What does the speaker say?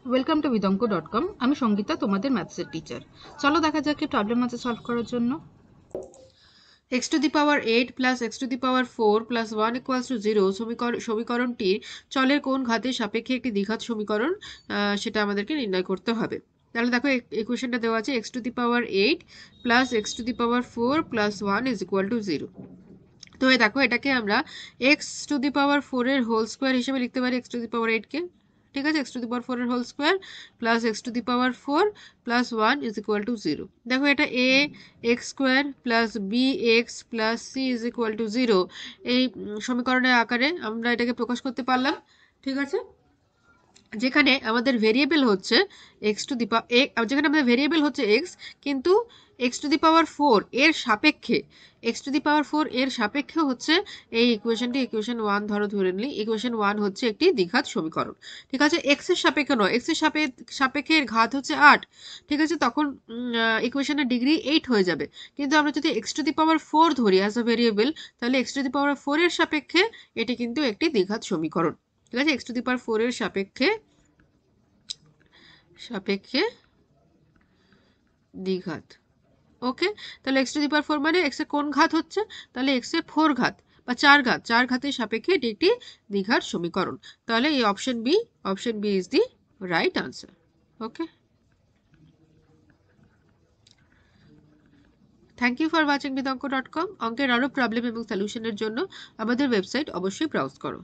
Welcome to vidonko.com। আমি সঙ্গীতা, তোমাদের ম্যাথসের teacher. চলো দেখা যাক কি প্রবলেম আছে সলভ করার জন্য। x to the power 8 plus x to the power 4 plus 1 equals to 0 সমীকরণটির চলের কোন ঘাতের সাপেক্ষে একটি দ্বিঘাত সমীকরণ, সেটা আমাদেরকে নির্ণয় করতে হবে। তাহলে দেখো ইকুয়েশনটা দেওয়া আছে x to the power 8 plus x to the power 4 plus 1 is equal to 0। তো দেখো এটাকে আমরা x টু দি পাওয়ার 4 এর হোল স্কোয়ার হিসেবে লিখতে পারি x টু দি পাওয়ার 8 কে। ঠিক আছে, x টু দি পাওয়ার 4 এর whole square plus x to the power 4 plus 1 is equal to 0। দেখো এটা a x square plus bx plus c is equal to 0 এই সমীকরণের আকারে আমরা এটাকে প্রকাশ করতে পারলাম। ঠিক আছে, যেখানে আমাদের ভেরিয়েবল হচ্ছে এক্স টু দি পাওয়ার যেখানে আমাদের ভেরিয়েবল হচ্ছে এক্স, কিন্তু এক্স টু দি পাওয়ার 4 এর সাপেক্ষে এক্স টু দি পাওয়ার 4 এর সাপেক্ষে হচ্ছে এই ইকুয়েশনটি, ইকুয়েশন 1 ধরে নিই ইকুয়েশন 1 হচ্ছে একটি দ্বিঘাত সমীকরণ। ঠিক আছে, এক্স এর সাপেক্ষে নয়, এক্স এর সাপেক্ষে এর ঘাত হচ্ছে 8। ঠিক আছে, তখন ইকুয়েশনের ডিগ্রি 8 হয়ে যাবে। কিন্তু আমরা যদি এক্স টু দি পাওয়ার 4 ধরি অ্যাজ আ ভেরিয়েবল, তাহলে এক্স টু দি পাওয়ার 4 এর সাপেক্ষে এটি কিন্তু একটি দ্বিঘাত সমীকরণ। ঠিক আছে, এক্স টু দি পাওয়ার 4 এর সাপেক্ষে দ্বিঘাত। ওকে, তাহলে এক্স টু দি পাওয়ার 4 মানে এক্স এর কোন ঘাত হচ্ছে, তাহলে এক্স এর 4 ঘাত বা 4 ঘাতের সাপেক্ষে এটি একটি দ্বিঘাত সমীকরণ। তাহলে এই option B is the right answer. Okay, thank you for watching vidonko.com। অঙ্কের আরও প্রবলেম এবং সলিউশনের জন্য আমাদের ওয়েবসাইট অবশ্যই ব্রাউজ করো।